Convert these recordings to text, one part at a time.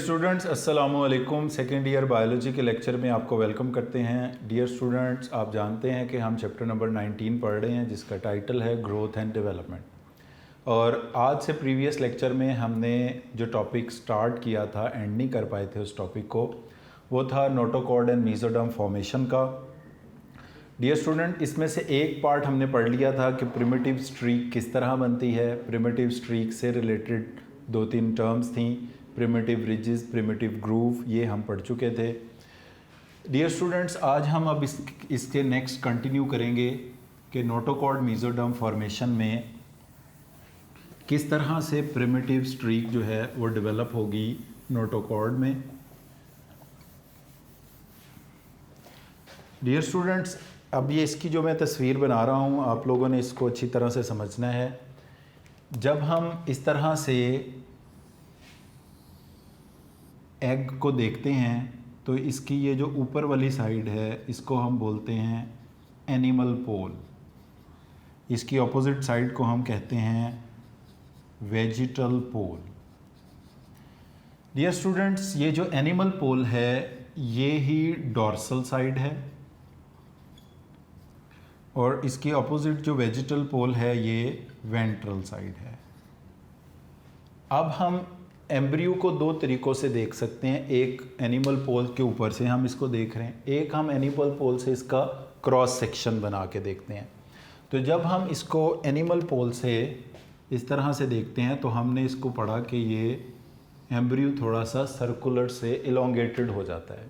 Students, अस्सलाम वालेकुम। Second year biology के लेक्चर में आपको वेलकम करते हैं। डियर स्टूडेंट्स, आप जानते हैं कि हम चैप्टर नंबर 19 पढ़ रहे हैं जिसका टाइटल है ग्रोथ एंड डेवलपमेंट। और आज से प्रीवियस लेक्चर में हमने जो टॉपिक स्टार्ट किया था, एंड नहीं कर पाए थे उस टॉपिक को, वो था नोटोकॉर्ड एंड मेसोडर्म फॉर्मेशन का। डियर स्टूडेंट, इसमें से एक पार्ट हमने पढ़ लिया था कि प्रिमिटिव स्ट्रीक किस तरह बनती है। प्रिमिटिव स्ट्रीक से रिलेटेड दो तीन टर्म्स थी, प्रिमिटिव रिजेस, प्रिमिटिव ग्रूव, ये हम पढ़ चुके थे। डियर स्टूडेंट्स, आज हम अब इसके नेक्स्ट कंटिन्यू करेंगे कि नोटोकॉर्ड मेसोडर्म फॉर्मेशन में किस तरह से प्रिमिटिव स्ट्रीक जो है वो डेवलप होगी नोटोकॉर्ड में। डियर स्टूडेंट्स, अब ये इसकी जो मैं तस्वीर बना रहा हूँ, आप लोगों ने इसको अच्छी तरह से समझना है। जब हम इस तरह से एग को देखते हैं तो इसकी ये जो ऊपर वाली साइड है इसको हम बोलते हैं एनिमल पोल। इसकी ऑपोजिट साइड को हम कहते हैं वेजिटल पोल। डियर स्टूडेंट्स, ये जो एनिमल पोल है ये ही डॉर्सल साइड है और इसकी ऑपोजिट जो वेजिटल पोल है ये वेंट्रल साइड है। अब हम एम्ब्रियो को दो तरीक़ों से देख सकते हैं। एक एनिमल पोल के ऊपर से हम इसको देख रहे हैं, एक हम एनिमल पोल से इसका क्रॉस सेक्शन बना के देखते हैं। तो जब हम इसको एनिमल पोल से इस तरह से देखते हैं तो हमने इसको पढ़ा कि ये एम्ब्रियो थोड़ा सा सर्कुलर से इलोंगेटेड हो जाता है।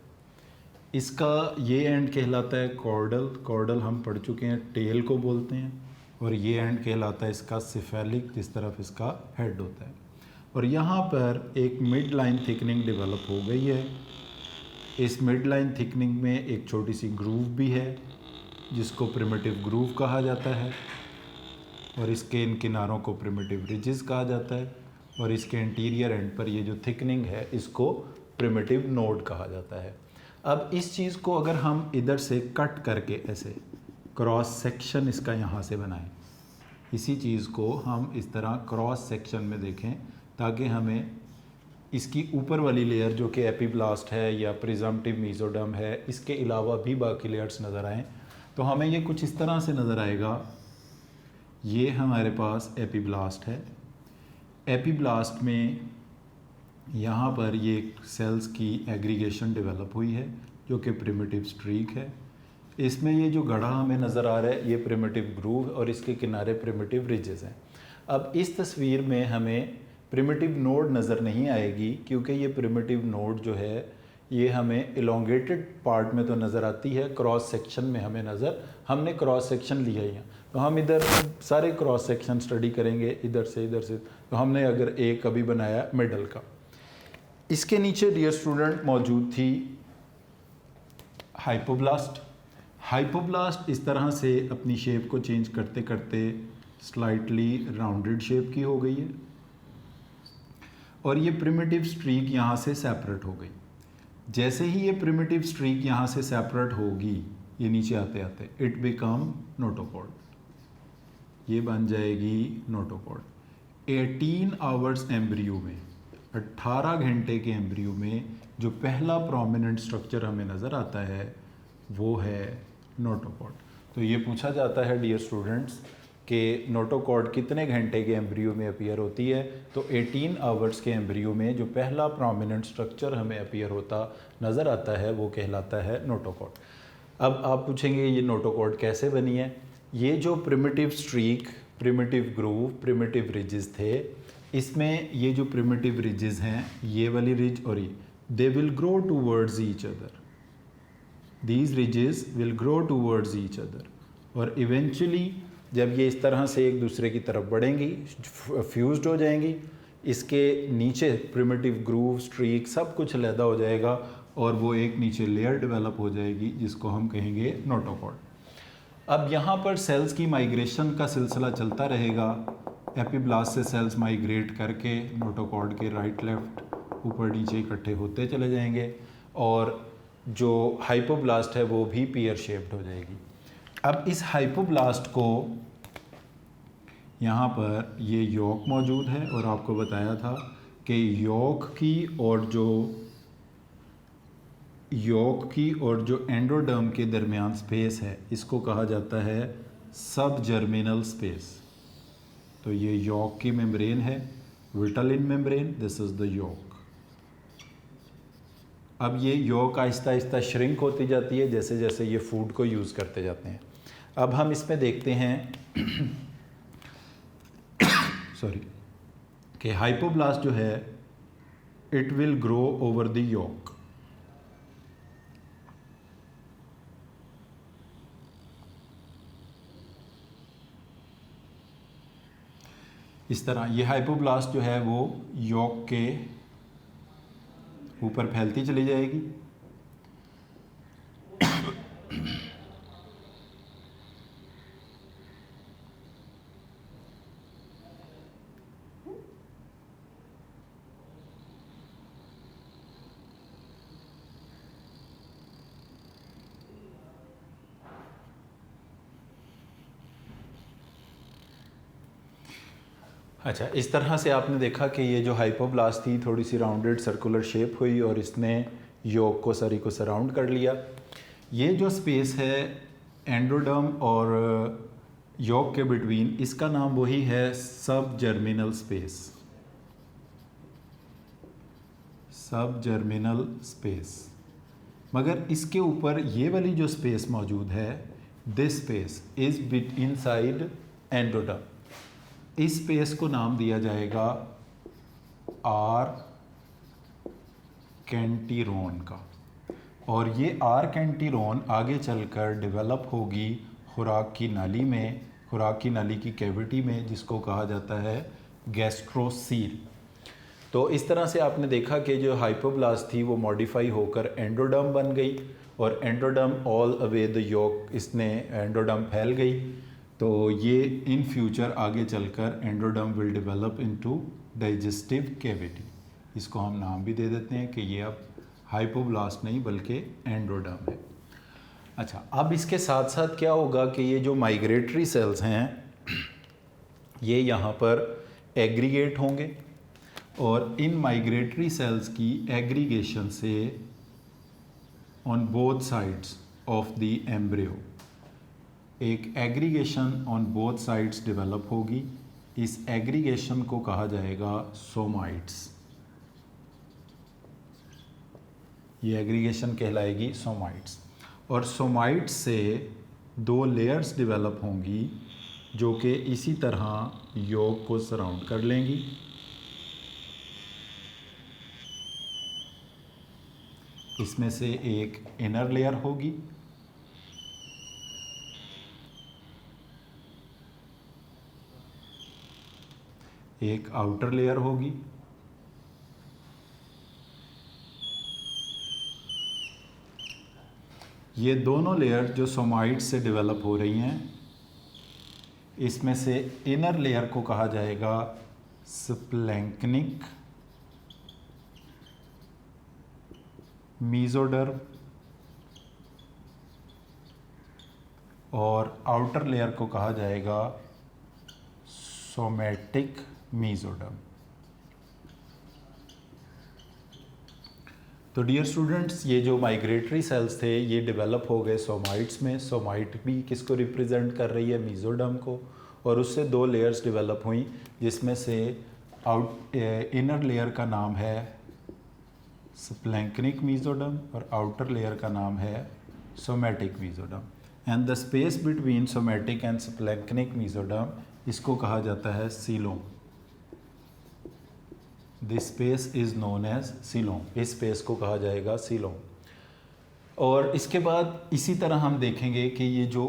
इसका ये एंड कहलाता है कॉर्डल। कॉर्डल हम पढ़ चुके हैं, टेल को बोलते हैं। और ये एंड कहलाता है इसका सिफेलिक, जिस तरफ इसका हेड होता है। और यहाँ पर एक मिड लाइन थिकनिंग डेवलप हो गई है। इस मिड लाइन थिकनिंग में एक छोटी सी ग्रूव भी है जिसको प्रिमिटिव ग्रूव कहा जाता है, और इसके इन किनारों को प्रिमिटिव रिजेस कहा जाता है। और इसके इंटीरियर एंड पर ये जो थिकनिंग है इसको प्रिमिटिव नोड कहा जाता है। अब इस चीज़ को अगर हम इधर से कट करके ऐसे क्रॉस सेक्शन इसका यहाँ से बनाएं, इसी चीज़ को हम इस तरह क्रॉस सेक्शन में देखें ताकि हमें इसकी ऊपर वाली लेयर जो कि एपीब्लास्ट है या प्रिजम्पटिव मेसोडर्म है, इसके अलावा भी बाकी लेयर्स नज़र आएँ तो हमें ये कुछ इस तरह से नज़र आएगा। ये हमारे पास एपीब्लास्ट है। एपीब्लास्ट में यहाँ पर ये सेल्स की एग्रीगेशन डेवलप हुई है जो कि प्रिमिटिव स्ट्रीक है। इसमें ये जो गढ़ा हमें नज़र आ रहा है ये प्रिमिटिव ग्रूव और इसके किनारे प्रिमिटिव रिजेस हैं। अब इस तस्वीर में हमें प्रिमिटिव नोड नज़र नहीं आएगी क्योंकि ये प्रिमिटिव नोड जो है ये हमें इलोंगेटेड पार्ट में तो नज़र आती है, क्रॉस सेक्शन में हमने क्रॉस सेक्शन लिया ही है। तो हम इधर सारे क्रॉस सेक्शन स्टडी करेंगे इधर से। तो हमने अगर एक अभी बनाया मिडल का, इसके नीचे डियर स्टूडेंट मौजूद थी हाइपोब्लास्ट। हाइपोब्लास्ट इस तरह से अपनी शेप को चेंज करते करते स्लाइटली राउंडेड शेप की हो गई है और ये प्रिमिटिव स्ट्रीक यहाँ से सेपरेट हो गई। जैसे ही ये प्रिमिटिव स्ट्रीक यहाँ से सेपरेट होगी, ये नीचे आते आते इट बिकम नोटोकॉर्ड, ये बन जाएगी नोटोकॉर्ड। 18 आवर्स एम्ब्रियो में, 18 घंटे के एम्ब्रियो में जो पहला प्रोमिनेंट स्ट्रक्चर हमें नज़र आता है वो है नोटोकॉर्ड। तो ये पूछा जाता है डियर स्टूडेंट्स कि नोटोकॉर्ड कितने घंटे के एम्ब्रियो में अपीयर होती है। तो 18 आवर्स के एम्ब्रियो में जो पहला प्रोमिनेंट स्ट्रक्चर हमें अपीयर होता नज़र आता है वो कहलाता है नोटोकॉर्ड। अब आप पूछेंगे ये नोटोकॉर्ड कैसे बनी है। ये जो primitive streak, primitive groove, primitive ridges थे, इसमें ये जो प्रिमिटिव रिजेस हैं, ये वाली रिज और ये, they will grow towards each other. These ridges will grow towards each other और इवेंचुअली जब ये इस तरह से एक दूसरे की तरफ बढ़ेंगी, फ्यूज्ड हो जाएंगी, इसके नीचे प्रिमिटिव ग्रूव, स्ट्रीक सब कुछ अलहदा हो जाएगा और वो एक नीचे लेयर डेवलप हो जाएगी जिसको हम कहेंगे नोटोकॉर्ड। अब यहाँ पर सेल्स की माइग्रेशन का सिलसिला चलता रहेगा। एपीब्लास्ट से सेल्स माइग्रेट करके नोटोकॉर्ड के राइट लेफ्ट ऊपर नीचे इकट्ठे होते चले जाएंगे और जो हाइपोब्लास्ट है वो भी पीयर शेप्ड हो जाएगी। अब इस हाइपोब्लास्ट को यहाँ पर ये यॉक मौजूद है और आपको बताया था कि यॉक की और जो एंडोडर्म के दरमियान स्पेस है इसको कहा जाता है सब जर्मिनल स्पेस। तो ये यॉक की मेम्ब्रेन है, vitelline membrane, this is the yolk. अब ये यॉक आहिस्ता आहिस्ता श्रिंक होती जाती है जैसे जैसे ये फूड को यूज़ करते जाते हैं। अब हम इसमें देखते हैं सॉरी कि हाइपोब्लास्ट जो है it will grow over the yolk. इस तरह ये हाइपोब्लास्ट जो है वो यॉक के ऊपर फैलती चली जाएगी। अच्छा, इस तरह से आपने देखा कि ये जो हाइपोब्लास्ट थी थोड़ी सी राउंडेड सर्कुलर शेप हुई और इसने यॉक को सारी को सराउंड कर लिया। ये जो स्पेस है एंडोडर्म और यॉक के बिटवीन, इसका नाम वही है सब जर्मिनल स्पेस। सब जर्मिनल स्पेस। मगर इसके ऊपर ये वाली जो स्पेस मौजूद है, this space is bit inside endoderm. इस स्पेस को नाम दिया जाएगा आर कैंटिरोन का, और ये आर कैंटिरोन आगे चलकर डेवलप होगी खुराक की नाली में, खुराक की नाली की कैविटी में, जिसको कहा जाता है गैस्ट्रोसील। तो इस तरह से आपने देखा कि जो हाइपोब्लास्ट थी वो मॉडिफाई होकर एंडोडर्म बन गई, और endoderm all away the yolk, इसने एंडोडर्म फैल गई। तो ये इन फ्यूचर आगे चलकर endoderm will develop into digestive cavity. इसको हम नाम भी दे देते हैं कि ये अब हाइपोब्लास्ट नहीं बल्कि एंडोडर्म है। अच्छा, अब इसके साथ साथ क्या होगा कि ये जो माइग्रेटरी सेल्स हैं ये यहाँ पर एग्रीगेट होंगे, और इन माइग्रेटरी सेल्स की एग्रीगेशन से on both sides of the embryo एक aggregation on both sides develop होगी। इस एग्रीगेशन को कहा जाएगा सोमाइट्स। ये एग्रीगेशन कहलाएगी सोमाइट्स, और सोमाइट्स से दो लेयर्स डेवलप होंगी जो कि इसी तरह यॉक को सराउंड कर लेंगी। इसमें से एक इनर लेयर होगी, एक आउटर लेयर होगी। ये दोनों लेयर जो सोमाइट्स से डेवलप हो रही हैं, इसमें से इनर लेयर को कहा जाएगा स्प्लैंक्निक मीजोडर्म, और आउटर लेयर को कहा जाएगा सोमैटिक मीजोडर्म। तो डियर स्टूडेंट्स, ये जो माइग्रेटरी सेल्स थे ये डेवलप हो गए सोमाइट्स में। सोमाइट भी किसको रिप्रेजेंट कर रही है? मीजोडर्म को। और उससे दो लेयर्स डेवलप हुई, जिसमें से इनर लेयर का नाम है स्प्लैंक्निक मीजोडर्म और आउटर लेयर का नाम है somatic mesoderm. And the space between somatic and splanchnic mesoderm, इसको कहा जाता है coelom. This space is known as coelom. इस स्पेस को कहा जाएगा सीलोम। और इसके बाद इसी तरह हम देखेंगे कि ये जो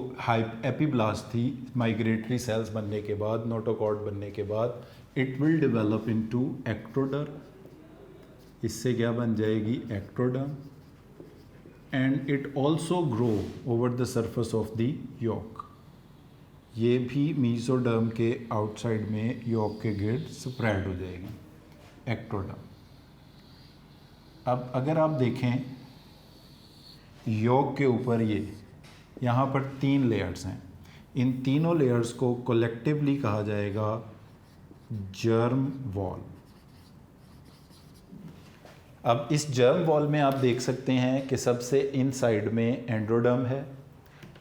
एपिब्लास्ट थी माइग्रेटरी सेल्स बनने के बाद, नोटोकॉर्ड बनने के बाद, it will develop into ectoderm. इससे क्या बन जाएगी? Ectoderm. And it also grow over the surface of the yolk. ये भी मीजोडर्म के आउटसाइड में यॉक के गिर्द स्प्रेड हो जाएगी, एक्टोडर्म। अब अगर आप देखें यॉक के ऊपर, ये यहाँ पर 3 लेयर्स हैं। इन तीनों लेयर्स को कलेक्टिवली कहा जाएगा जर्म वॉल। अब इस जर्म वॉल में आप देख सकते हैं कि सबसे इन साइड में एंडोडर्म है,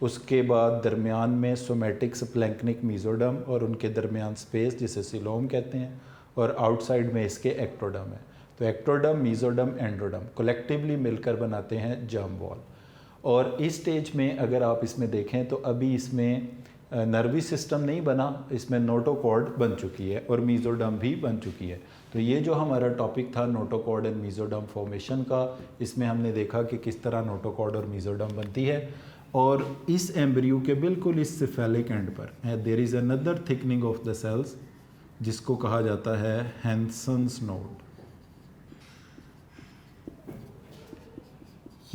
उसके बाद दरमियान में सोमेटिक स्प्लैंक्निक मीजोडर्म और उनके दरमियान स्पेस जिसे सिलोम कहते हैं, और आउटसाइड में इसके एक्टोडर्म है। तो एक्टोडर्म, मीजोडर्म, एंडोडर्म कलेक्टिवली मिलकर बनाते हैं जर्म वॉल। और इस स्टेज में अगर आप इसमें देखें तो अभी इसमें नर्वी सिस्टम नहीं बना, इसमें नोटोकॉर्ड बन चुकी है और मीजोडर्म भी बन चुकी है। तो ये जो हमारा टॉपिक था नोटोकॉर्ड एंड मीजोडर्म फॉर्मेशन का, इसमें हमने देखा कि किस तरह नोटोकॉर्ड और मीजोडर्म बनती है। और इस एम्ब्रियो के बिल्कुल इस सिफेलिक एंड पर there is another thickening of the cells जिसको कहा जाता है हैंसन्स नोड।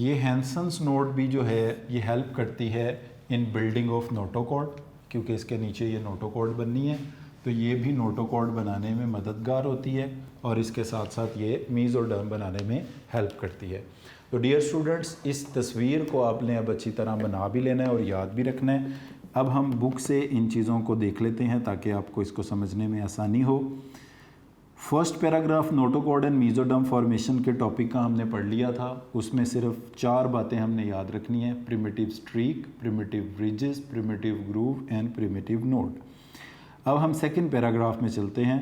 ये हैंसन्स नोड भी जो है ये हेल्प करती है इन बिल्डिंग ऑफ नोटोकॉर्ड, क्योंकि इसके नीचे ये नोटोकॉर्ड बननी है, तो ये भी नोटोकॉर्ड बनाने में मददगार होती है और इसके साथ साथ ये मीजोडर्म बनाने में हेल्प करती है। तो डियर स्टूडेंट्स, इस तस्वीर को आपने अब अच्छी तरह बना भी लेना है और याद भी रखना है। अब हम बुक से इन चीज़ों को देख लेते हैं ताकि आपको इसको समझने में आसानी हो। First paragraph notochord and mesoderm formation के टॉपिक का हमने पढ़ लिया था। उसमें सिर्फ 4 बातें हमने याद रखनी है: primitive streak, primitive ridges, primitive groove and primitive node. अब हम सेकंड पैराग्राफ में चलते हैं।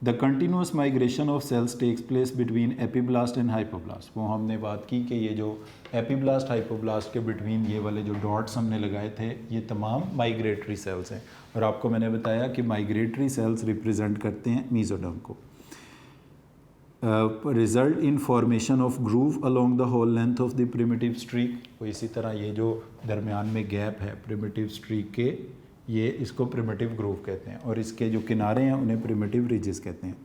The continuous migration of cells takes place between epiblast and hypoblast. वो हमने बात की कि ये जो एपीब्लास्ट हाइपोब्लास्ट के बिटवीन ये वाले जो डॉट्स हमने लगाए थे ये तमाम माइग्रेटरी सेल्स हैं, और आपको मैंने बताया कि माइग्रेटरी सेल्स रिप्रेजेंट करते हैं मीजोडर्म को। Result in formation of groove along the whole length of the primitive streak. तो इसी तरह ये जो दरमियान में गैप है प्रिमिटिव स्ट्रीक के, ये इसको प्रिमिटिव ग्रूव कहते हैं, और इसके जो किनारे हैं उन्हें प्रिमिटिव रिजेस कहते हैं।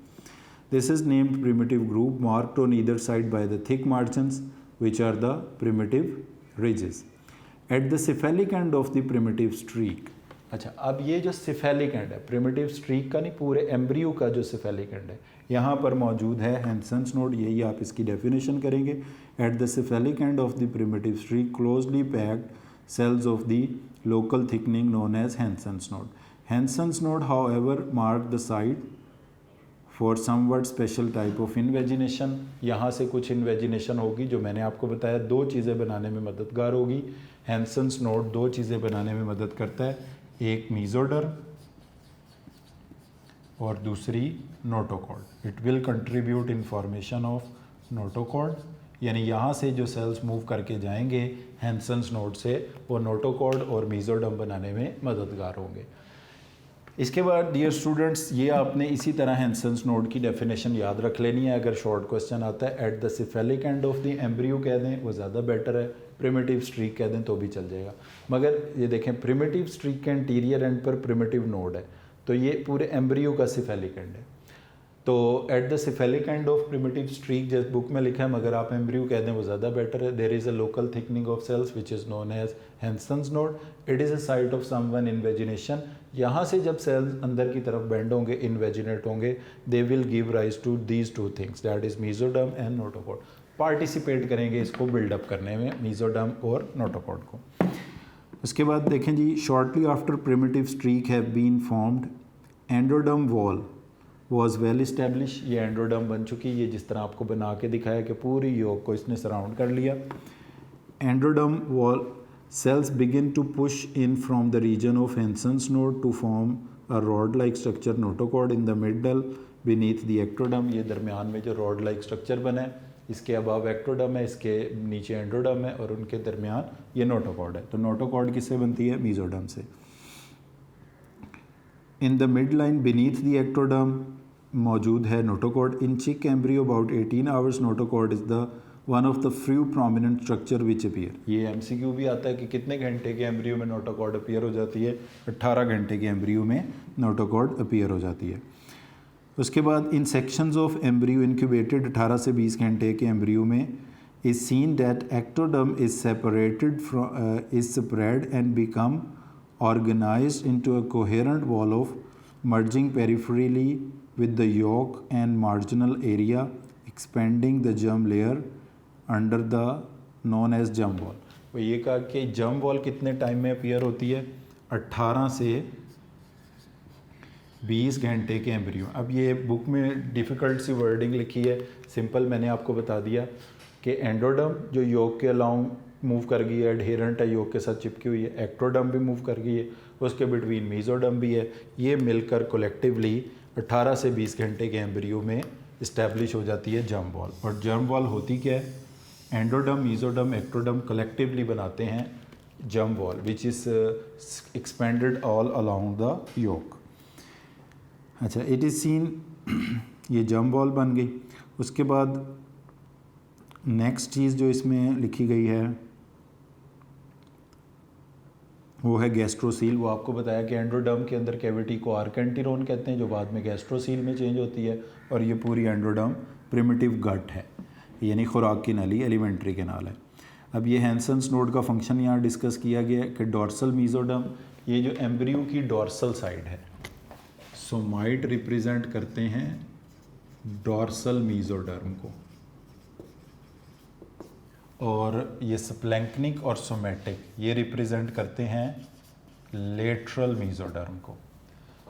This is named primitive groove marked on either side by the thick margins which are the primitive ridges at the cephalic end of the primitive streak. अच्छा, अब ये जो सिफेलिक एंड है, प्रिमिटिव स्ट्रीक का नहीं, पूरे एम्ब्रियो का जो सिफेलिक एंड है यहाँ पर मौजूद है हैंसन्स नोड। यही आप इसकी डेफिनेशन करेंगे। Eight the cephalic end of the primitive streak closely packed cells of the local thickening known as Hansen's node. Hansen's node, however, mark the site for somewhat special type of invagination. यहाँ से कुछ invagination होगी जो मैंने आपको बताया 2 चीज़ें बनाने में मददगार होगी। Hansen's node 2 चीज़ें बनाने में मदद करता है, एक मीजोडर्म और दूसरी notochord. It will contribute in formation of notochord, यानी यहाँ से जो सेल्स मूव करके जाएंगे हैंसन्स नोड से, वो नोटोकॉर्ड और मीजोडर्म बनाने में मददगार होंगे। इसके बाद डियर स्टूडेंट्स, ये आपने इसी तरह हैंसन्स नोड की डेफिनेशन याद रख लेनी है। अगर शॉर्ट क्वेश्चन आता है eight the cephalic end of the embryo कह दें वो ज़्यादा बेटर है, प्रिमिटिव स्ट्रीक कह दें तो भी चल जाएगा। मगर ये देखें प्रिमिटिव स्ट्रीक के इंटीरियर एंड पर प्रिमिटिव नोड है, तो ये पूरे एम्ब्रियो का सिफेलिक एंड है। तो eight the cephalic end of primitive streak जैसे बुक में लिखा है, मगर आप एम्ब्रियो कह दें वो ज़्यादा बेटर है। There is a local thickening of cells which is known as Hensen's node. It is a site of someone invagination. यहाँ से जब सेल्स अंदर की तरफ बेंड होंगे, इन्वेजिनेट होंगे, they will give rise to these 2 things, that is mesoderm and notochord. Participate करेंगे इसको बिल्डअप करने में, मीजोडर्म और नोटोकॉर्ड को। उसके बाद देखें जी, shortly after primitive streak have been formed, endoderm wall was well establish. ये एंडोडर्म बन चुकी है, जिस तरह आपको बना के दिखाया कि पूरी योग को इसने सराउंड कर लिया। Endoderm wall cells begin to push in from the region of Hensen's node to form a rod like structure notochord in the middle beneath the ectoderm. ये दरमियान में जो रॉड लाइक स्ट्रक्चर बना है, इसके अबाव एक्टोडर्म है, इसके नीचे एंडोडर्म है और उनके दरमियान ये नोटोकॉर्ड है। तो नोटोकॉर्ड किससे बनती है? मीजोडर्म से। इन the mid line beneath the ectoderm मौजूद है नोटोकॉर्ड। इन चिक embryo about 18 hours notochord is the one of the few prominent structure which appear. ये एमसीक्यू भी आता है कि कितने घंटे के एम्ब्रियो में नोटोकॉर्ड अपीयर हो जाती है? 18 घंटे के एम्ब्रियो में नोटोकॉर्ड अपीयर हो जाती है। उसके बाद इन सेक्शंस ऑफ एम्ब्रियो इंक्यूबेटेड 18 से 20 घंटे के एम्ब्रियो में is seen that ectoderm is separated from is spread and become organized into a coherent wall of merging peripherally with the yolk and marginal area expanding the germ layer under the known as germ wall। वो ये कहा कि germ wall कितने time में appear होती है? 18 से 20 घंटे के एम्ब्रियो। अब ये बुक में डिफ़िकल्ट सी वर्डिंग लिखी है, सिंपल मैंने आपको बता दिया कि एंडोडर्म जो योग के अलाउंग मूव कर गई है, एडहेरेंट है, योग के साथ चिपकी हुई है, एक्टोडर्म भी मूव कर गई है, उसके बिटवीन मीजोडर्म भी है। ये मिलकर कलेक्टिवली 18 से 20 घंटे के एम्ब्रियो में इस्टेब्लिश हो जाती है जर्म वॉल। और जर्म वॉल होती क्या है? एंडोडर्म, मीजोडर्म, एक्टोडर्म कलेक्टिवली बनाते हैं germ wall which is expanded all along the योग। अच्छा, इट इज़ सीन ये जर्म वॉल बन गई। उसके बाद नेक्स्ट चीज़ जो इसमें लिखी गई है वो है गैस्ट्रोसील। वो आपको बताया कि एंडोडर्म के अंदर कैविटी को आर्केंटिरोन कहते हैं जो बाद में गैस्ट्रोसील में चेंज होती है। और ये पूरी एंडोडर्म प्रिमिटिव गट है, यानी खुराक की नली, एलिमेंट्री कैनाल है। अब ये हैंसन्स नोड का फंक्शन यहाँ डिस्कस किया गया है कि डॉर्सल मीजोडर्म, ये जो एम्ब्रियो की डॉर्सल साइड है, सोमाइट रिप्रेजेंट करते हैं डॉर्सल मीजोडर्म को, और ये स्प्लैंक्निक और सोमैटिक ये रिप्रेजेंट करते हैं लेटरल मीजोडर्म को।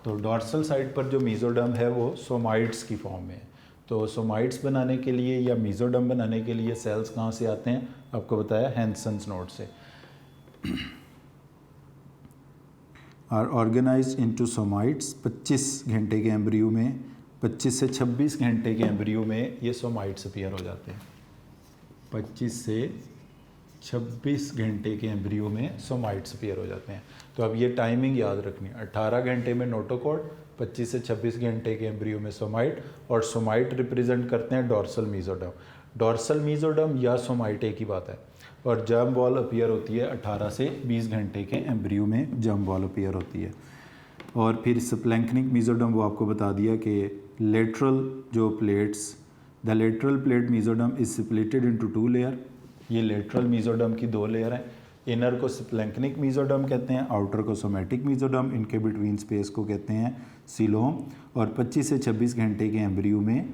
तो डॉर्सल साइड पर जो मीजोडर्म है वो सोमाइट्स की फॉर्म में है। तो सोमाइट्स बनाने के लिए या मीजोडर्म बनाने के लिए सेल्स कहाँ से आते हैं? आपको बताया हैंसन्स नोड से। Are organized into somites. 25 घंटे के एम्ब्रियो में, 25 से 26 घंटे के एम्ब्रियो में ये सोमाइट्स अपीयर हो जाते हैं। 25 से 26 घंटे के एम्ब्रियो में सोमाइट्स अपीयर हो जाते हैं। तो अब ये टाइमिंग याद रखनी है, 18 घंटे में नोटोकॉड, 25 से 26 घंटे के एम्ब्रियो में सोमाइट, और सोमाइट रिप्रेजेंट करते हैं डॉर्सल मीजोडर्म। डॉर्सल मीजोडर्म या सोमाइट एक ही बात है। और जर्म वॉल अपीयर होती है 18 से 20 घंटे के एम्ब्रियो में जर्म वॉल अपीयर होती है। और फिर स्प्लैंक्निक मीजोडर्म वो आपको बता दिया कि लेटरल जो plates, the lateral plate mesoderm is splitted into 2 layer. ये लेटरल मीजोडर्म की 2 लेयर हैं। इनर को स्प्लैंक्निक मीजोडर्म कहते हैं, आउटर को सोमैटिक मीजोडर्म, इनके बिटवीन स्पेस को कहते हैं सीलोम। और 25 से 26 घंटे के एम्ब्रियो में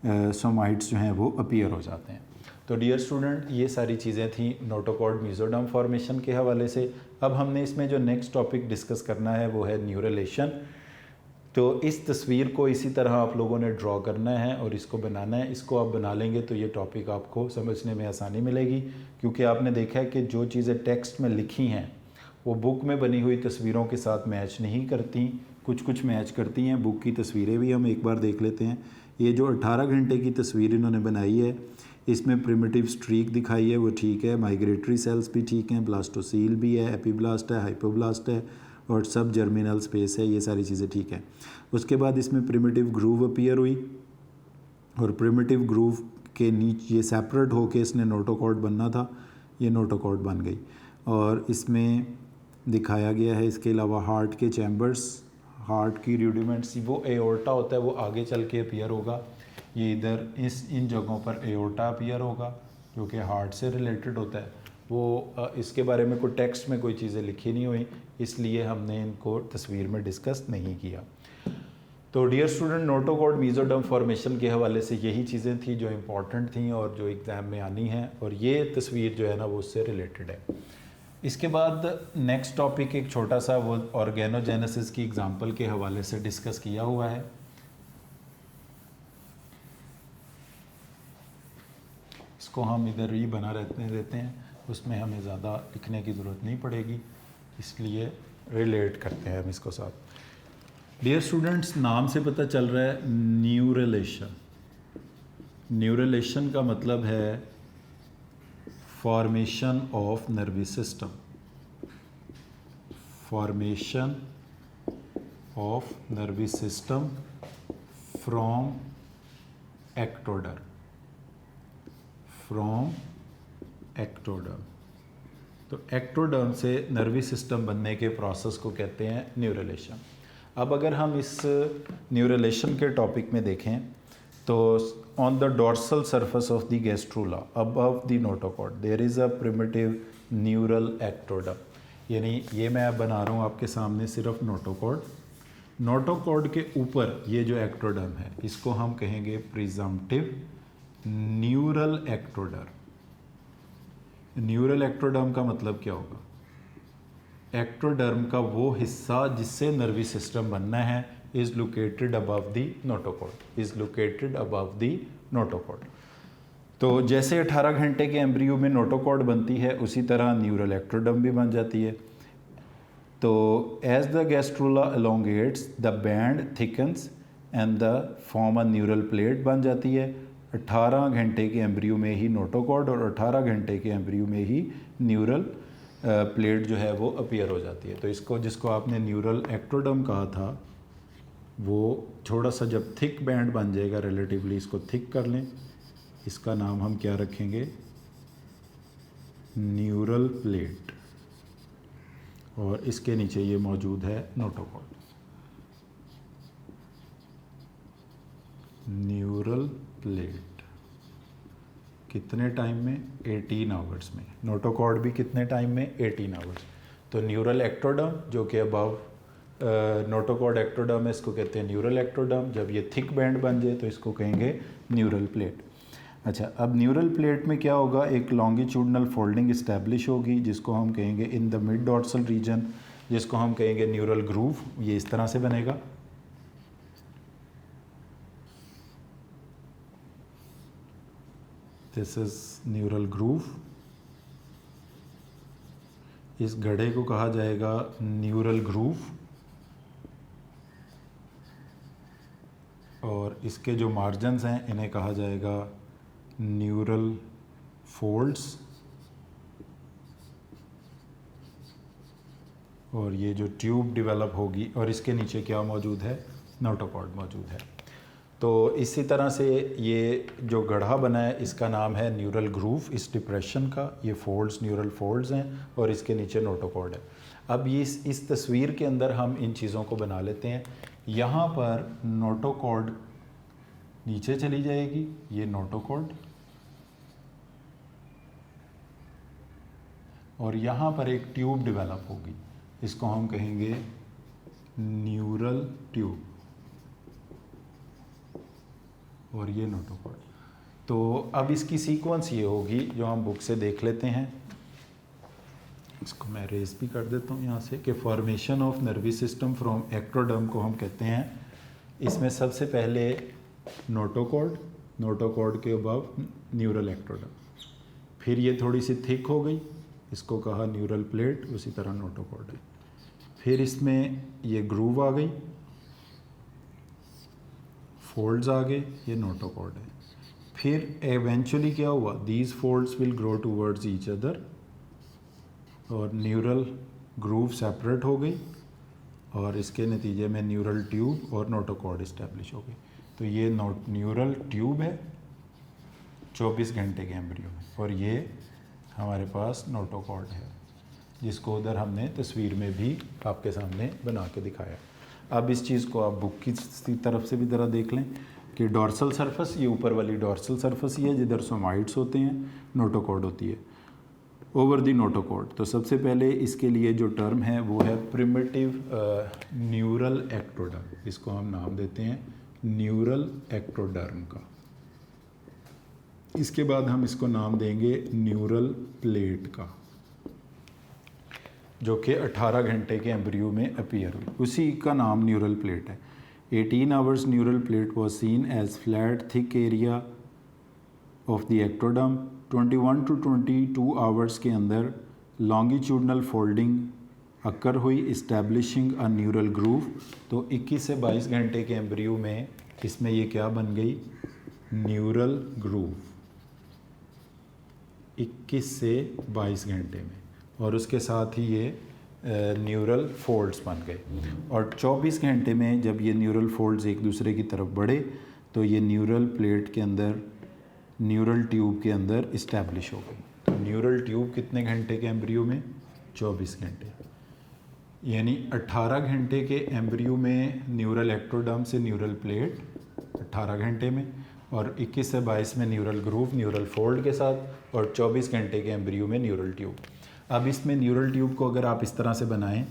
सोमाइट्स जो हैं वो अपीयर हो जाते हैं। तो डियर स्टूडेंट, ये सारी चीज़ें थी नोटोकॉर्ड मीजोडर्म फॉर्मेशन के हवाले से। अब हमने इसमें जो नेक्स्ट टॉपिक डिस्कस करना है वो है न्यूरलेशन। तो इस तस्वीर को इसी तरह आप लोगों ने ड्रॉ करना है और इसको बनाना है। इसको आप बना लेंगे तो ये टॉपिक आपको समझने में आसानी मिलेगी, क्योंकि आपने देखा है कि जो चीज़ें टेक्स्ट में लिखी हैं वो बुक में बनी हुई तस्वीरों के साथ मैच नहीं करती, कुछ कुछ मैच करती हैं। बुक की तस्वीरें भी हम एक बार देख लेते हैं। ये जो 18 घंटे की तस्वीर इन्होंने बनाई है, इसमें प्रिमिटिव स्ट्रीक दिखाई है, वो ठीक है। माइग्रेटरी सेल्स भी ठीक हैं, ब्लास्टोसील भी है, एपीब्लास्ट है, हाइपोब्लास्ट है, और सब जर्मिनल स्पेस है, ये सारी चीज़ें ठीक है। उसके बाद इसमें प्रिमिटिव ग्रूव अपीयर हुई, और प्रिमिटिव ग्रूव के नीचे ये सेपरेट होके इसने नोटोकॉर्ड बनना था, ये नोटोकॉर्ड बन गई। और इसमें दिखाया गया है इसके अलावा हार्ट के चैम्बर्स, हार्ट की रूडिमेंट्स, वो एओर्टा होता है वो आगे चल के अपीयर होगा। ये इधर इन जगहों पर एओर्टा अपीयर होगा जो कि हार्ट से रिलेटेड होता है। वो इसके बारे में कोई टेक्स्ट में कोई चीज़ें लिखी नहीं हुई, इसलिए हमने इनको तस्वीर में डिस्कस नहीं किया। तो dear student, notochord mesoderm formation के हवाले से यही चीज़ें थी जो इम्पॉर्टेंट थी और जो एग्ज़ाम में आनी हैं, और ये तस्वीर जो है ना वो उससे रिलेटेड है। इसके बाद नेक्स्ट टॉपिक एक छोटा सा वो ऑर्गेनोजेनेसिस की एग्जांपल के हवाले से डिस्कस किया हुआ है। इसको हम इधर ही बना देते हैं, उसमें हमें ज़्यादा लिखने की ज़रूरत नहीं पड़ेगी, इसलिए रिलेट करते हैं हम इसको साथ। डियर स्टूडेंट्स, नाम से पता चल रहा है न्यूरलेशन। न्यूरलेशन का मतलब है formation of nervous system, formation of nervous system from ectoderm, from ectoderm. तो एक्टोडर्म से नर्वस सिस्टम बनने के प्रोसेस को कहते हैं न्यूरलेशन। अब अगर हम इस न्यूरलेशन के टॉपिक में देखें तो on the dorsal surface of the gastrula above the notochord there is a primitive neural ectoderm. यानी ये मैं बना रहा हूँ आपके सामने सिर्फ नोटोकॉर्ड, नोटोकॉर्ड के ऊपर ये जो एक्टोडर्म है इसको हम कहेंगे presumptive neural ectoderm. Neural ectoderm का मतलब क्या होगा? एक्टोडर्म का वो हिस्सा जिससे नर्वस सिस्टम बनना है, is located above the notochord, is located above the notochord. तो जैसे 18 घंटे के एम्ब्रियो में नोटोकॉर्ड बनती है उसी तरह न्यूरल एक्टोडर्म भी बन जाती है. तो as the gastrula elongates the band thickens and the form a neural plate बन जाती है. 18 घंटे के एम्ब्रियो में ही नोटोकॉर्ड और 18 घंटे के एम्ब्रियो में ही न्यूरल प्लेट जो है वो अपीयर हो जाती है. तो इसको जिसको आपने न्यूरल एक्टोडर्म कहा था वो थोड़ा सा जब थिक बैंड बन जाएगा रिलेटिवली, इसको थिक कर लें, इसका नाम हम क्या रखेंगे, न्यूरल प्लेट, और इसके नीचे ये मौजूद है नोटोकॉर्ड. न्यूरल प्लेट कितने टाइम में, 18 आवर्स में. नोटोकॉर्ड भी कितने टाइम में, 18 आवर्स. तो न्यूरल एक्टोडर्म जो कि अबव नोटोकॉर्ड एक्टोडर्म है, इसको कहते हैं न्यूरल एक्टोडर्म. जब ये थिक बैंड बन जाए तो इसको कहेंगे न्यूरल प्लेट. अच्छा, अब न्यूरल प्लेट में क्या होगा, एक लॉन्गिट्यूडनल फोल्डिंग इस्टेब्लिश होगी जिसको हम कहेंगे in the mid dorsal region, जिसको हम कहेंगे न्यूरल ग्रूव. ये इस तरह से बनेगा. This is neural groove. इस गड्ढे को कहा जाएगा न्यूरल ग्रूव, और इसके जो मार्जिन्स हैं इन्हें कहा जाएगा न्यूरल फोल्ड्स, और ये जो ट्यूब डेवलप होगी और इसके नीचे क्या मौजूद है, नोटोकॉर्ड मौजूद है. तो इसी तरह से ये जो गड्ढा बना है इसका नाम है न्यूरल ग्रूव. इस डिप्रेशन का ये फोल्ड्स न्यूरल फोल्ड्स हैं और इसके नीचे नोटोकॉर्ड है. अब ये इस तस्वीर के अंदर हम इन चीज़ों को बना लेते हैं. यहाँ पर नोटोकॉर्ड नीचे चली जाएगी, ये नोटोकॉर्ड, और यहाँ पर एक ट्यूब डेवलप होगी, इसको हम कहेंगे न्यूरल ट्यूब, और ये नोटोकॉर्ड. तो अब इसकी सीक्वेंस ये होगी जो हम बुक से देख लेते हैं. इसको मैं रेस भी कर देता हूँ यहाँ से, कि formation of nervous system from ectoderm को हम कहते हैं. इसमें सबसे पहले नोटोकॉर्ड, नोटोकॉर्ड के अबव न्यूरल एक्टोडर्म, फिर ये थोड़ी सी थिक हो गई, इसको कहा न्यूरल प्लेट, उसी तरह नोटोकॉर्ड है. फिर इसमें ये ग्रूव आ गई, फोल्ड्स आ गए, ये नोटोकॉर्ड है. फिर एवेंचुअली क्या हुआ, these folds will grow towards each other, और न्यूरल ग्रूव सेपरेट हो गई, और इसके नतीजे में न्यूरल ट्यूब और नोटोकॉर्ड इस्टेब्लिश हो गई. तो ये न्यूरल ट्यूब है 24 घंटे के एम्ब्रियो में, और ये हमारे पास नोटोकॉर्ड है जिसको उधर हमने तस्वीर में भी आपके सामने बना के दिखाया. अब इस चीज़ को आप बुक की तरफ से भी ज़रा देख लें कि डॉर्सल सरफेस, ये ऊपर वाली डॉर्सल सरफेस ही है जिधर सोमाइट्स होते हैं, नोटोकॉर्ड होती है, ओवर दी नोटोकॉर्ड. तो सबसे पहले इसके लिए जो टर्म है वो है प्रिमिटिव न्यूरल एक्टोडर्म, इसको हम नाम देते हैं न्यूरल एक्टोडर्म का. इसके बाद हम इसको नाम देंगे न्यूरल प्लेट का, जो कि 18 घंटे के एम्ब्रियो में अपीयर हुई, उसी का नाम न्यूरल प्लेट है. 18 hours neural plate was seen as flat thick area of the ectoderm. 21 to 22 hours के अंदर लॉन्गिट्यूडनल फोल्डिंग अक्कर हुई, इस्टेब्लिशिंग अ न्यूरल ग्रूव. तो 21 से 22 घंटे के एम्ब्रियो में इसमें ये क्या बन गई, न्यूरल ग्रूव, 21 से 22 घंटे में, और उसके साथ ही ये न्यूरल फोल्ड्स बन गए. और 24 घंटे में जब ये न्यूरल फोल्ड्स एक दूसरे की तरफ बढ़े तो ये न्यूरल प्लेट के अंदर, न्यूरल ट्यूब के अंदर इस्टेब्लिश हो गई. तो न्यूरल ट्यूब कितने घंटे के एम्ब्रियो में, 24 घंटे. यानी 18 घंटे के एम्ब्रियो में न्यूरल एक्टोडर्म से न्यूरल प्लेट 18 घंटे में, और 21 से 22 में न्यूरल ग्रूव न्यूरल फोल्ड के साथ, और 24 घंटे के एम्ब्रियो में न्यूरल ट्यूब. अब इसमें न्यूरल ट्यूब को अगर आप इस तरह से बनाएं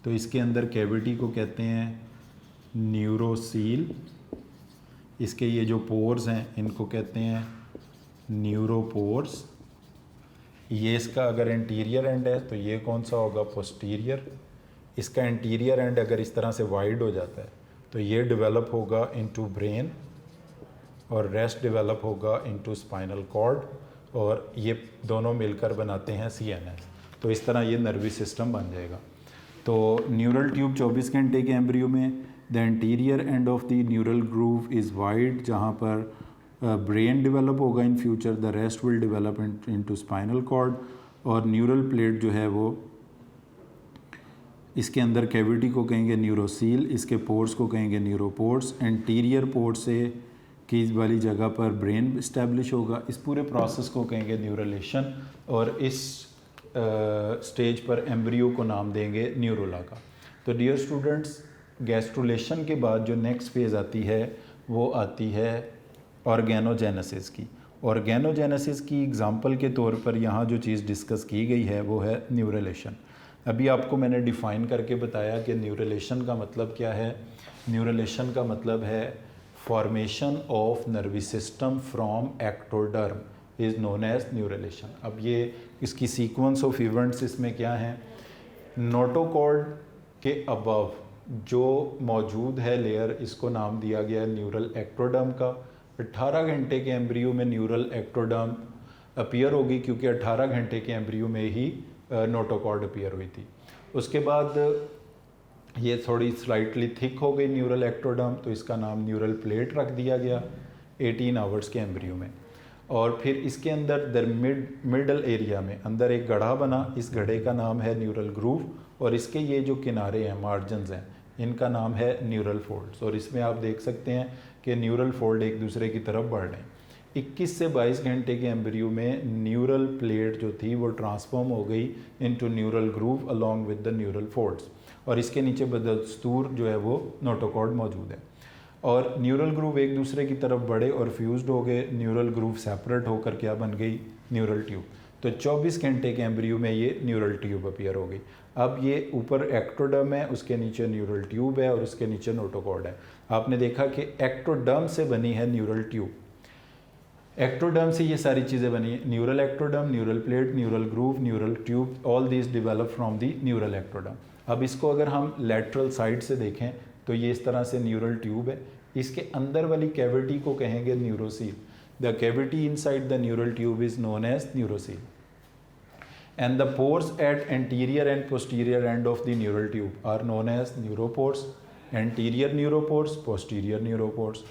तो इसके अंदर कैविटी को कहते हैं न्यूरोसील. इसके ये जो पोर्स हैं इनको कहते हैं न्यूरोपोर्स. ये इसका अगर इंटीरियर एंड है तो ये कौन सा होगा, पोस्टीरियर. इसका इंटीरियर एंड अगर इस तरह से वाइड हो जाता है तो ये डेवलप होगा इनटू ब्रेन और रेस्ट डेवलप होगा इनटू स्पाइनल कॉर्ड, और ये दोनों मिलकर बनाते हैं CNS। तो इस तरह ये नर्वस सिस्टम बन जाएगा। तो न्यूरल ट्यूब 24 घंटे के एम्ब्रियो में, the anterior end of the neural groove is wide, जहाँ पर ब्रेन डेवलप होगा in future, the rest will develop into spinal cord, और न्यूरल प्लेट जो है वो इसके अंदर कैविटी को कहेंगे न्यूरोसील, इसके पोर्स को कहेंगे न्यूरोपोर्स, एंटीरियर पोर्ट से की वाली जगह पर ब्रेन इस्टेब्लिश होगा, इस पूरे प्रोसेस को कहेंगे न्यूरलेशन, और इस स्टेज पर एम्ब्रियो को नाम देंगे न्यूरोला का। तो डियर स्टूडेंट्स, गैस्ट्रुलेशन के बाद जो नेक्स्ट फेज़ आती है वो आती है ऑर्गेनोजेनेसिस की। ऑर्गेनोजेनेसिस की एग्जांपल के तौर पर यहाँ जो चीज़ डिस्कस की गई है वो है न्यूरलेशन। अभी आपको मैंने डिफ़ाइन करके बताया कि न्यूरलेशन का मतलब क्या है। न्यूरलेशन का मतलब है formation of nervous system from ectoderm is known as neurulation. अब ये इसकी सीक्वेंस ऑफ इवेंट्स इसमें क्या हैं, नोटोकॉर्ड के अबव जो मौजूद है लेयर, इसको नाम दिया गया है न्यूरल एक्टोडर्म का। 18 घंटे के एम्ब्रियो में न्यूरल एक्टोडर्म अपीयर होगी, क्योंकि 18 घंटे के एम्ब्रियो में ही नोटोकॉर्ड अपीयर हुई थी। उसके बाद ये थोड़ी स्लाइटली थिक हो गई न्यूरल एक्टोडर्म, तो इसका नाम न्यूरल प्लेट रख दिया गया 18 आवर्स के एम्ब्रियो में। और फिर इसके अंदर मिडल एरिया में अंदर एक गड्ढा बना, इस गड्ढे का नाम है न्यूरल ग्रूव, और इसके ये जो किनारे हैं, मार्जिन्स हैं, इनका नाम है न्यूरल फोल्ड्स। और इसमें आप देख सकते हैं कि न्यूरल फोल्ड एक दूसरे की तरफ बढ़ रहे हैं। 21 से 22 घंटे के एम्ब्रियो में न्यूरल प्लेट जो थी वो ट्रांसफॉर्म हो गई into neural groove along with the neural folds, और इसके नीचे बदस्तूर जो है वो नोटोकॉर्ड मौजूद है। और न्यूरल ग्रूव एक दूसरे की तरफ बढ़े और फ्यूज्ड हो गए, न्यूरल ग्रूव सेपरेट होकर क्या बन गई, न्यूरल ट्यूब। तो 24 घंटे के एम्ब्रियो में ये न्यूरल ट्यूब अपीयर हो गई। अब ये ऊपर एक्टोडर्म है, उसके नीचे न्यूरल ट्यूब है, और उसके नीचे नोटोकॉर्ड है। आपने देखा कि एक्टोडर्म से बनी है न्यूरल ट्यूब, एक्टोडर्म से ये सारी चीज़ें बनी है, neural ectoderm, neural plate, neural groove, neural tube, all these develop from the neural ectoderm. अब इसको अगर हम लेटरल साइड से देखें तो ये इस तरह से न्यूरल ट्यूब है, इसके अंदर वाली कैविटी को कहेंगे neurocoele. The cavity inside the neural tube is known as neurocoele, and the pores at anterior and posterior end of the neural tube are known as neuropores, anterior neuropores, posterior neuropores।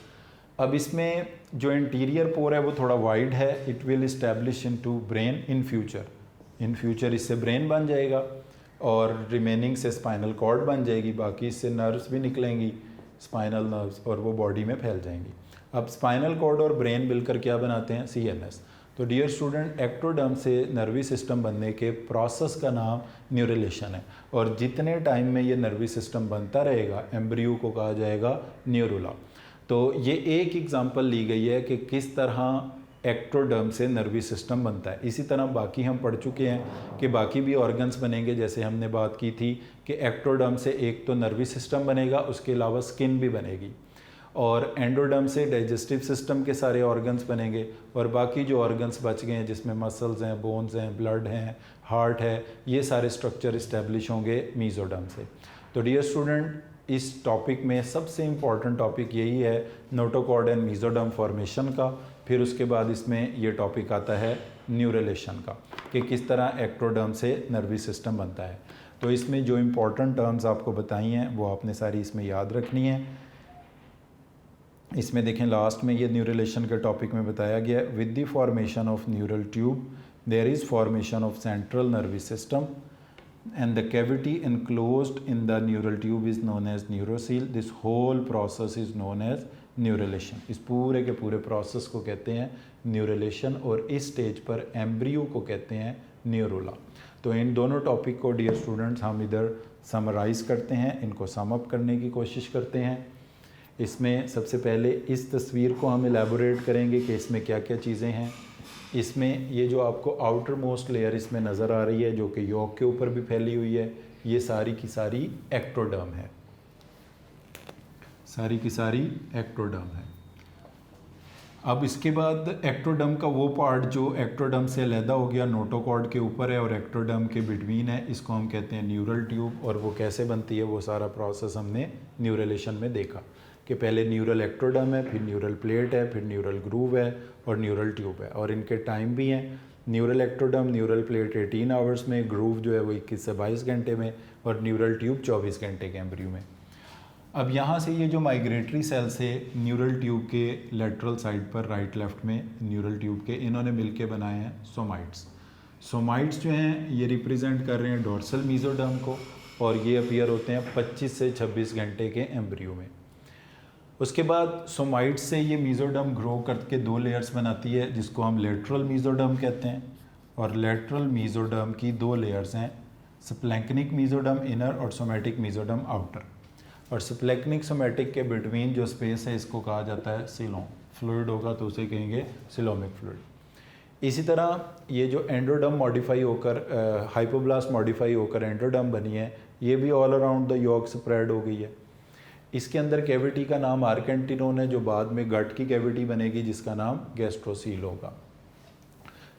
अब इसमें जो anterior पोर है वो थोड़ा wide है, it will establish into brain in future इससे brain बन जाएगा, और रिमेनिंग से स्पाइनल कॉर्ड बन जाएगी, बाकी इससे नर्व्स भी निकलेंगी, स्पाइनल नर्व्स, और वो बॉडी में फैल जाएंगी। अब स्पाइनल कॉर्ड और ब्रेन मिलकर क्या बनाते हैं, CNS। तो डियर स्टूडेंट, एक्टोडर्म से नर्वी सिस्टम बनने के प्रोसेस का नाम न्यूरलेशन है, और जितने टाइम में ये नर्वी सिस्टम बनता रहेगा एम्ब्रियो को कहा जाएगा न्यूरोला। तो ये एक एग्जांपल ली गई है कि किस तरह एक्टोडर्म से नर्वी सिस्टम बनता है। इसी तरह बाकी हम पढ़ चुके हैं कि बाकी भी ऑर्गन्स बनेंगे, जैसे हमने बात की थी कि एक्टोडर्म से एक तो नर्वी सिस्टम बनेगा, उसके अलावा स्किन भी बनेगी, और एंडोडर्म से डाइजेस्टिव सिस्टम के सारे ऑर्गन्स बनेंगे, और बाकी जो ऑर्गन्स बच गए हैं जिसमें मसल्स हैं, बोन्स हैं, ब्लड हैं, हार्ट है, ये सारे स्ट्रक्चर इस्टेब्लिश होंगे मीजोडर्म से। तो डियर स्टूडेंट, इस टॉपिक में सबसे इम्पॉर्टेंट टॉपिक यही है नोटोकॉर्ड एंड मीजोडर्म फॉर्मेशन का। फिर उसके बाद इसमें ये टॉपिक आता है न्यूरलेशन का, कि किस तरह एक्टोडर्म से नर्वी सिस्टम बनता है। तो इसमें जो इम्पॉर्टेंट टर्म्स आपको बताई हैं वो आपने सारी इसमें याद रखनी है। इसमें देखें लास्ट में ये न्यूरलेशन के टॉपिक में बताया गया, with the formation of neural tube there is formation of central nervous system and the cavity enclosed in the neural tube is known as neurosil. This whole process is known as neurulation. इस पूरे के पूरे process को कहते हैं neurulation, और इस stage पर एम्ब्रियो को कहते हैं न्यूरोला। तो इन दोनों टॉपिक को डियर स्टूडेंट्स हम इधर समराइज़ करते हैं, इनको सम अप करने की कोशिश करते हैं। इसमें सबसे पहले इस तस्वीर को हम एलैबोरेट करेंगे कि इसमें क्या क्या चीज़ें हैं। इसमें ये जो आपको आउटर मोस्ट लेयर इसमें नज़र आ रही है, जो कि यॉक के ऊपर भी फैली हुई है, ये सारी की सारी एक्टोडर्म है, सारी की सारी एक्टोडर्म है। अब इसके बाद एक्टोडर्म का वो पार्ट जो एक्टोडर्म से अलहदा हो गया, नोटोकॉर्ड के ऊपर है और एक्टोडर्म के बिटवीन है, इसको हम कहते हैं न्यूरल ट्यूब। और वो कैसे बनती है वो सारा प्रोसेस हमने न्यूरलेशन में देखा कि पहले न्यूरल एक्टोडर्म है, फिर न्यूरल प्लेट है, फिर न्यूरल ग्रूव है और न्यूरल ट्यूब है। और इनके टाइम भी हैं, neural ectoderm neural plate 18 hours में, ग्रूव जो है वो 21 से 22 घंटे में और न्यूरल ट्यूब 24 घंटे के एम्ब्रियो में। अब यहाँ से ये जो माइग्रेटरी सेल्स है न्यूरल ट्यूब के लेटरल साइड पर राइट लेफ्ट में न्यूरल ट्यूब के, इन्होंने मिलके बनाए हैं सोमाइट्स। सोमाइट्स जो हैं ये रिप्रेजेंट कर रहे हैं डोर्सल मीजोडर्म को और ये अपीयर होते हैं 25 से 26 घंटे के एम्ब्रियो में। उसके बाद सोमाइट्स से ये मीजोडर्म ग्रो करके 2 लेयर्स बनाती है जिसको हम लेटरल मीजोडर्म कहते हैं। और लेटरल मीजोडर्म की 2 लेयर्स हैं, स्प्लैंक्निक मीजोडर्म इनर और सोमैटिक मीजोडर्म आउटर। और स्प्लैंक्निक सोमैटिक के बिटवीन जो स्पेस है इसको कहा जाता है सीलोम। फ्लूइड होगा तो उसे कहेंगे सिलोमिक फ्लूइड। इसी तरह ये जो एंडोडर्म मॉडिफाई होकर हाइपोब्लास्ट मॉडिफाई होकर एंडोडर्म बनी है, ये भी all around the yolk spread हो गई है। इसके अंदर कैविटी का नाम आर्केंटिनोन है जो बाद में गट की कैविटी बनेगी जिसका नाम गैस्ट्रोसील होगा।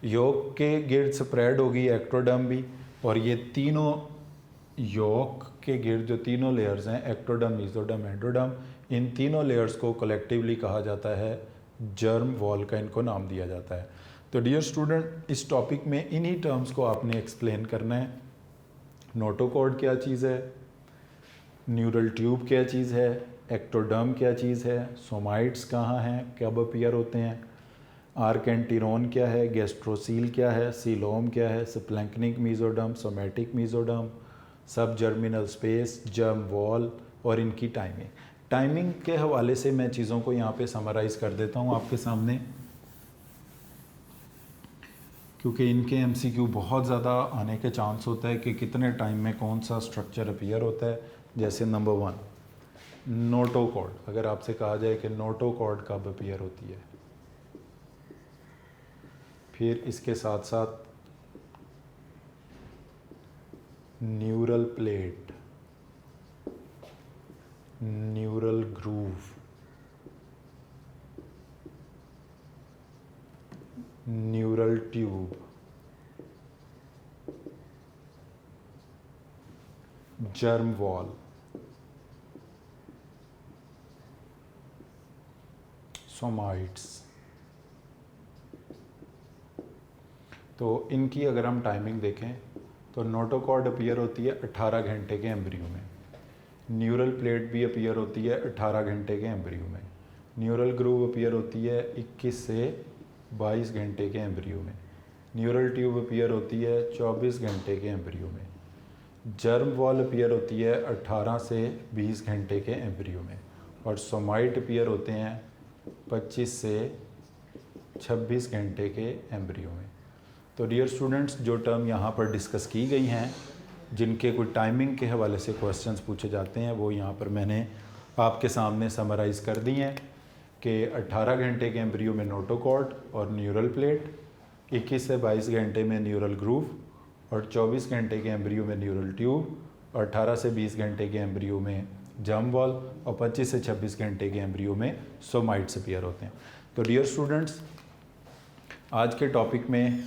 यॉक के गिर्द स्प्रेड होगी एक्टोडर्म भी, और ये तीनों यॉक के गिर्द जो तीनों लेयर्स हैं एक्टोडर्म मीजोडर्म एंडोडर्म, इन तीनों लेयर्स को कलेक्टिवली कहा जाता है जर्म वॉल का इनको नाम दिया जाता है। तो डियर स्टूडेंट इस टॉपिक में इन्हीं टर्म्स को आपने एक्सप्लेन करना है। नोटोकॉर्ड क्या चीज़ है, न्यूरल ट्यूब क्या चीज़ है, एक्टोडर्म क्या चीज़ है, सोमाइट्स कहाँ हैं, कब अपीयर होते हैं, आर्केंटिनोन क्या है, गैस्ट्रोसील क्या है, सीलोम क्या है, स्प्लैंक्निक मीजोडर्म, सोमैटिक मीजोडर्म, सब जर्मिनल स्पेस, जर्म वॉल और इनकी टाइमिंग के हवाले से मैं चीज़ों को यहाँ पे समराइज़ कर देता हूँ आपके सामने, क्योंकि इनके एमसीक्यू बहुत ज़्यादा आने के चांस होता है कि कितने टाइम में कौन सा स्ट्रक्चर अपीयर होता है। जैसे नंबर 1 नोटोकॉर्ड, अगर आपसे कहा जाए कि नोटोकॉर्ड कब अपीयर होती है, फिर इसके साथ साथ neural plate, neural groove, neural tube, germ wall, somites. तो इनकी अगर हम टाइमिंग देखें तो नोटोकॉर्ड अपीयर होती है 18 घंटे के एम्ब्रियो में, न्यूरल प्लेट भी अपीयर होती है 18 घंटे के एम्ब्रियो में, न्यूरल ग्रूव अपीयर होती है 21 से 22 घंटे के एम्ब्रियो में, न्यूरल ट्यूब अपीयर होती है 24 घंटे के एम्ब्रियो में, जर्म वॉल अपीयर होती है 18 से 20 घंटे के एम्ब्रियो में, और सोमाइट अपीयर होते हैं 25 से 26 घंटे के एम्ब्रियो में। तो डियर स्टूडेंट्स जो टर्म यहाँ पर डिस्कस की गई हैं, जिनके कोई टाइमिंग के हवाले से क्वेश्चंस पूछे जाते हैं, वो यहाँ पर मैंने आपके सामने समराइज़ कर दी हैं कि 18 घंटे के एम्ब्रियो में नोटोकॉर्ड और न्यूरल प्लेट, 21 से 22 घंटे में न्यूरल ग्रूव और 24 घंटे के एम्ब्रियो में न्यूरल ट्यूब, और 18 से 20 घंटे के एम्ब्रियो में जर्म वॉल और 25 से 26 घंटे के एम्ब्रियो में सोमाइट्स अपीयर होते हैं। तो डियर स्टूडेंट्स आज के टॉपिक में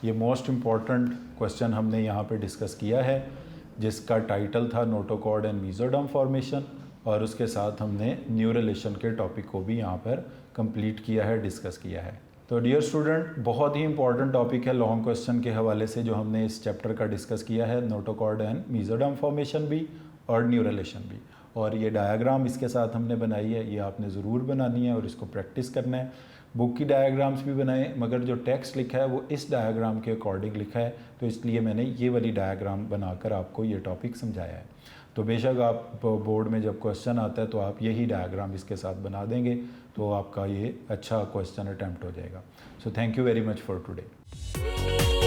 ये मोस्ट इम्पॉर्टेंट क्वेश्चन हमने यहाँ पे डिस्कस किया है, जिसका टाइटल था नोटोकॉर्ड एंड मीजोडर्म फॉर्मेशन, और उसके साथ हमने न्यूरलेशन के टॉपिक को भी यहाँ पर कंप्लीट किया है, डिस्कस किया है। तो डियर स्टूडेंट बहुत ही इंपॉर्टेंट टॉपिक है लॉन्ग क्वेश्चन के हवाले से जो हमने इस चैप्टर का डिस्कस किया है, नोटोकॉर्ड एंड मीजोडर्म फॉर्मेशन भी और न्यूरलेशन भी। और ये डायग्राम इसके साथ हमने बनाई है, ये आपने ज़रूर बनानी है और इसको प्रैक्टिस करना है। बुक की डायग्राम्स भी बनाए, मगर जो टेक्स्ट लिखा है वो इस डायग्राम के अकॉर्डिंग लिखा है, तो इसलिए मैंने ये वाली डायग्राम बनाकर आपको ये टॉपिक समझाया है। तो बेशक आप बोर्ड में जब क्वेश्चन आता है तो आप यही डायग्राम इसके साथ बना देंगे तो आपका ये अच्छा क्वेश्चन अटैम्प्ट हो जाएगा। So thank you very much for today.